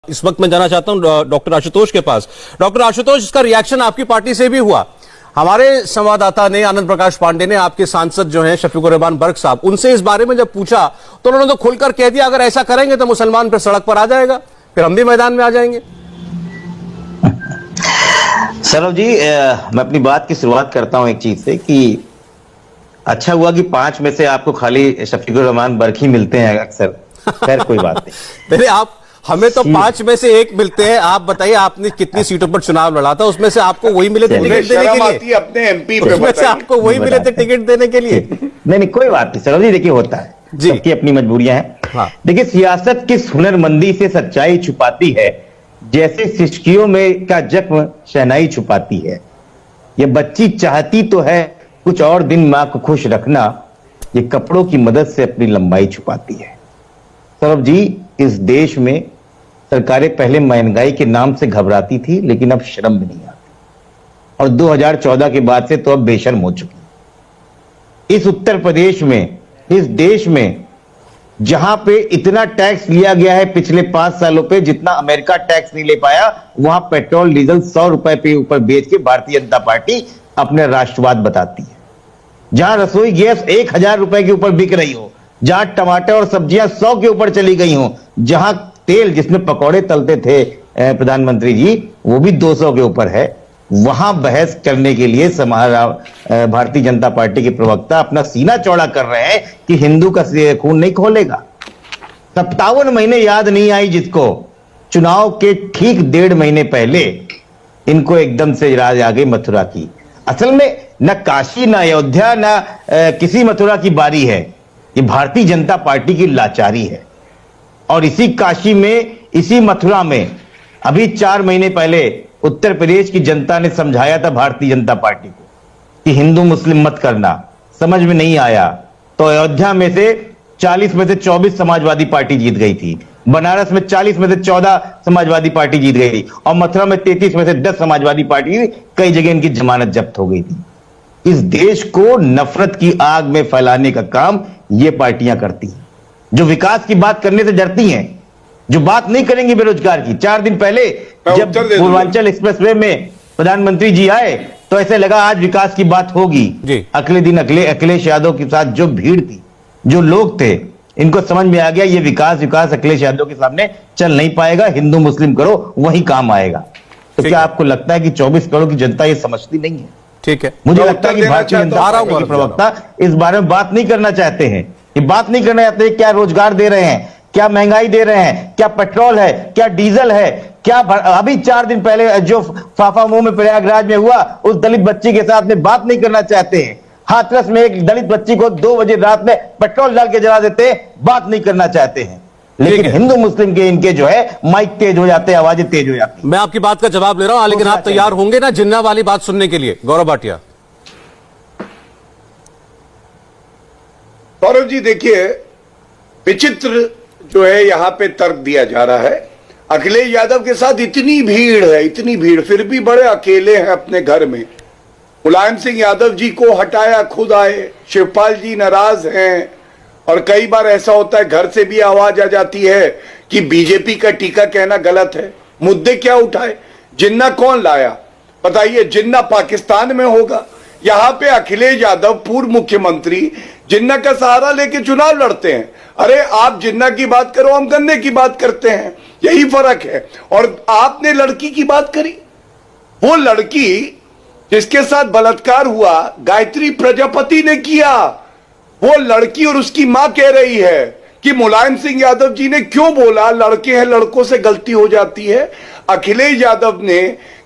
इस वक्त मैं जाना चाहता हूं डॉक्टर आशुतोष के पास। डॉक्टर आशुतोष, इसका रिएक्शन आपकी पार्टी से भी हुआ। हमारे संवाददाता ने, आनंद प्रकाश पांडे ने, आपके सांसद जो हैं शफीकुर रहमान बर्क साहब, उनसे इस बारे में जब पूछा तो उन्होंने तो खुलकर कह दिया अगर ऐसा करेंगे तो मुसलमान फिर सड़क पर आ जाएगा, फिर हम भी मैदान में आ जाएंगे। सौरभ जी, मैं अपनी बात की शुरुआत करता हूं एक चीज से कि अच्छा हुआ कि 5 में से आपको खाली शफीकुर रहमान बर्क ही मिलते हैं अक्सर। खैर कोई बात नहीं। पहले आप, हमें तो 5 में से 1 मिलते हैं। आप बताइए, आपने कितनी सीटों पर चुनाव लड़ा था, उसमें से आपको वही मिले थे टिकट देने के लिए? अपने एमपी पे उसमें से आपको वही मिले थे टिकट देने के लिए? नहीं, कोई बात नहीं सौरभ जी, देखिए होता है, सबकी अपनी मजबूरियां हैं। हाँ। देखिए, सियासत किस हुनरमंदी से सच्चाई छुपाती है, जैसे सिचकियों में का जख्म शहनाई छुपाती है। ये बच्ची चाहती तो है कुछ और दिन मां को खुश रखना, ये कपड़ों की मदद से अपनी लंबाई छुपाती है। सौरभ जी, इस देश में सरकारें पहले महंगाई के नाम से घबराती थी, लेकिन अब शर्म भी नहीं आती, और 2014 के बाद से तो अब बेशर्म हो चुकी। इस उत्तर प्रदेश में, इस देश में जहां पे इतना टैक्स लिया गया है पिछले 5 सालों पे, जितना अमेरिका टैक्स नहीं ले पाया, वहां पेट्रोल डीजल 100 रुपए पे ऊपर बेच के भारतीय जनता पार्टी अपने राष्ट्रवाद बताती है। जहां रसोई गैस 1000 रुपए के ऊपर बिक रही हो, जहां टमाटर और सब्जियां 100 के ऊपर चली गई हो, जहां तेल जिसमें पकौड़े तलते थे प्रधानमंत्री जी, वो भी 200 के ऊपर है, वहां बहस करने के लिए भारतीय जनता पार्टी के प्रवक्ता अपना सीना चौड़ा कर रहे हैं कि हिंदू का खून नहीं खोलेगा। 57 महीने याद नहीं आई जिसको, चुनाव के ठीक 1.5 महीने पहले इनको एकदम से राज आ गई मथुरा की। असल में न काशी, न अयोध्या, न किसी मथुरा की बारी है, ये भारतीय जनता पार्टी की लाचारी है। और इसी काशी में, इसी मथुरा में अभी 4 महीने पहले उत्तर प्रदेश की जनता ने समझाया था भारतीय जनता पार्टी को कि हिंदू मुस्लिम मत करना, समझ में नहीं आया तो अयोध्या में से 40 में से 24 समाजवादी पार्टी जीत गई थी, बनारस में 40 में से 14 समाजवादी पार्टी जीत गई थी, और मथुरा में 33 में से 10 समाजवादी पार्टी, कई जगह इनकी जमानत जब्त हो गई थी। इस देश को नफरत की आग में फैलाने का काम ये पार्टियां करती हैं, जो विकास की बात करने से डरती हैं, जो बात नहीं करेंगी बेरोजगार की। 4 दिन पहले जब पूर्वांचल एक्सप्रेसवे में प्रधानमंत्री जी आए तो ऐसे लगा आज विकास की बात होगी। अगले दिन अखिलेश यादव के साथ जो भीड़ थी, जो लोग थे, इनको समझ में आ गया ये विकास अखिलेश यादव के सामने चल नहीं पाएगा, हिंदू मुस्लिम करो वही काम आएगा। तो क्या आपको लगता है कि 24 करोड़ की जनता ये समझती नहीं है? ठीक है, मुझे लगता है कि भारतीय जनता पार्टी के प्रवक्ता इस बारे में बात नहीं करना चाहते हैं। ये बात नहीं करना चाहते क्या रोजगार दे रहे हैं, क्या महंगाई दे रहे हैं, क्या पेट्रोल है, क्या डीजल है, क्या अभी 4 दिन पहले जो फाफा मुंह में प्रयागराज में हुआ, उस दलित बच्ची के साथ में बात नहीं करना चाहते हैं। हाथरस में एक दलित बच्ची को 2 बजे रात में पेट्रोल डाल के जला देते हैं, बात नहीं करना चाहते हैं। लेकिन हिंदू मुस्लिम के इनके जो है माइक तेज हो जाते हैं, आवाजें तेज हो जाती हैं। मैं आपकी बात का जवाब ले रहा हूं, लेकिन आप तैयार होंगे ना जिन्ना वाली बात सुनने के लिए? गौरव भाटिया। गौरव जी, देखिए, विचित्र जो है यहां पे तर्क दिया जा रहा है। अखिलेश यादव के साथ इतनी भीड़ है, इतनी भीड़, फिर भी बड़े अकेले हैं अपने घर में। मुलायम सिंह यादव जी को हटाया, खुद आए, शिवपाल जी नाराज हैं, और कई बार ऐसा होता है घर से भी आवाज आ जाती है कि बीजेपी का टीका कहना गलत है। मुद्दे क्या उठाए? जिन्ना कौन लाया बताइए? जिन्ना पाकिस्तान में होगा। यहां पे अखिलेश यादव पूर्व मुख्यमंत्री जिन्ना का सहारा लेके चुनाव लड़ते हैं। अरे आप जिन्ना की बात करो, हम गन्ने की बात करते हैं, यही फर्क है। और आपने लड़की की बात करी, वो लड़की जिसके साथ बलात्कार हुआ गायत्री प्रजापति ने किया। वो लड़की और उसकी मां कह रही है कि मुलायम सिंह यादव जी ने क्यों बोला लड़के हैं, लड़कों से गलती हो जाती है। अखिलेश यादव ने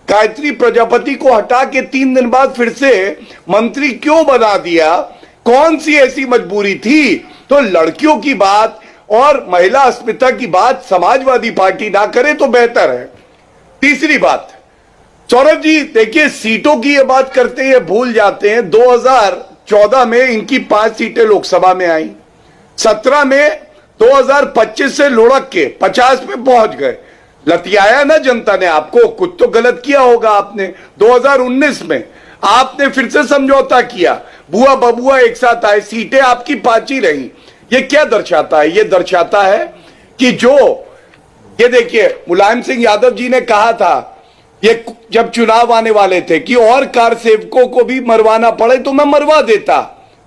गायत्री प्रजापति को हटा के 3 दिन बाद फिर से मंत्री क्यों बना दिया? कौन सी ऐसी मजबूरी थी? तो लड़कियों की बात और महिला अस्मिता की बात समाजवादी पार्टी ना करे तो बेहतर है। तीसरी बात, सौरभ जी देखिए, सीटों की ये बात करते हैं, भूल जाते हैं 2014 में इनकी 5 सीटें लोकसभा में आई, 17 में 2025 से लुढ़क के 50 पे पहुंच गए। लतियाया ना जनता ने आपको, कुछ तो गलत किया होगा आपने। 2019 में आपने फिर से समझौता किया, बुआ बबुआ एक साथ आए, सीटें आपकी 5 ही रही। ये क्या दर्शाता है? ये दर्शाता है कि जो ये देखिए, मुलायम सिंह यादव जी ने कहा था, ये जब चुनाव आने वाले थे, कि और कार सेवकों को भी मरवाना पड़े तो मैं मरवा देता,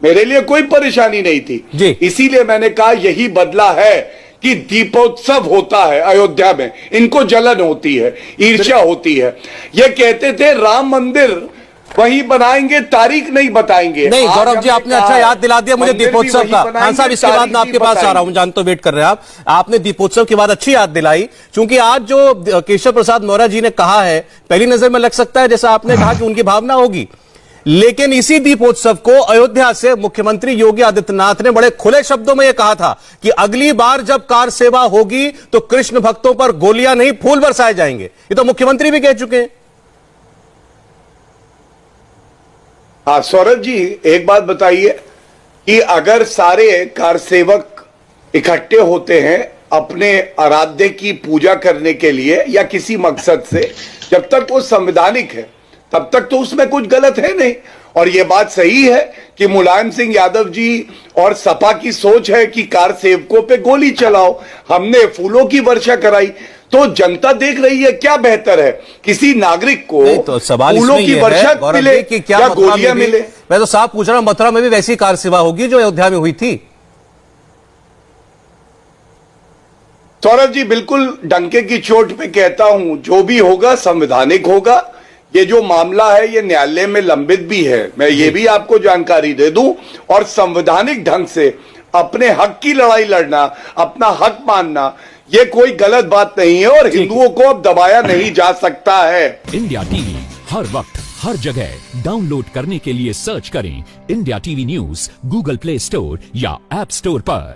मेरे लिए कोई परेशानी नहीं थी। इसीलिए मैंने कहा यही बदला है कि दीपोत्सव होता है अयोध्या में, इनको जलन होती है, ईर्ष्या होती है। ये कहते थे राम मंदिर वहीं बनाएंगे, तारीख नहीं बताएंगे। नहीं गौरव जी, आपने अच्छा याद दिला दिया मुझे दीपोत्सव का। खान साहब, इसके बाद मैं आपके पास आ रहा हूं, जान तो वेट कर रहे हैं आप। आपने दीपोत्सव के बाद अच्छी याद दिलाई, क्योंकि आज जो केशव प्रसाद मौर्य जी ने कहा है, पहली नजर में लग सकता है जैसा आपने कहा कि उनकी भावना होगी, लेकिन इसी दीपोत्सव को अयोध्या से मुख्यमंत्री योगी आदित्यनाथ ने बड़े खुले शब्दों में यह कहा था कि अगली बार जब कार सेवा होगी तो कृष्ण भक्तों पर गोलियां नहीं फूल बरसाए जाएंगे। ये तो मुख्यमंत्री भी कह चुके हैं। हाँ सौरभ जी, एक बात बताइए कि अगर सारे कार सेवक इकट्ठे होते हैं अपने आराध्य की पूजा करने के लिए या किसी मकसद से, जब तक वो संवैधानिक है तब तक तो उसमें कुछ गलत है नहीं। और ये बात सही है कि मुलायम सिंह यादव जी और सपा की सोच है कि कार सेवकों पे गोली चलाओ, हमने फूलों की वर्षा कराई, तो जनता देख रही है क्या बेहतर है, किसी नागरिक को तो सवाल फूलों की वर्षा मिले कि क्या या गोलियां मिले। मैं तो साफ पूछ रहा हूं, मथुरा में भी वैसी कार सेवा होगी जो अयोध्या में हुई थी? सौरभ जी, बिल्कुल डंके की चोट पे कहता हूं, जो भी होगा संवैधानिक होगा। ये जो मामला है ये न्यायालय में लंबित भी है, मैं ये भी आपको जानकारी दे दूं। और संवैधानिक ढंग से अपने हक की लड़ाई लड़ना, अपना हक मानना, ये कोई गलत बात नहीं है और हिंदुओं को अब दबाया नहीं जा सकता है। इंडिया टीवी हर वक्त हर जगह डाउनलोड करने के लिए सर्च करें India TV news Google play store या ऐप स्टोर पर।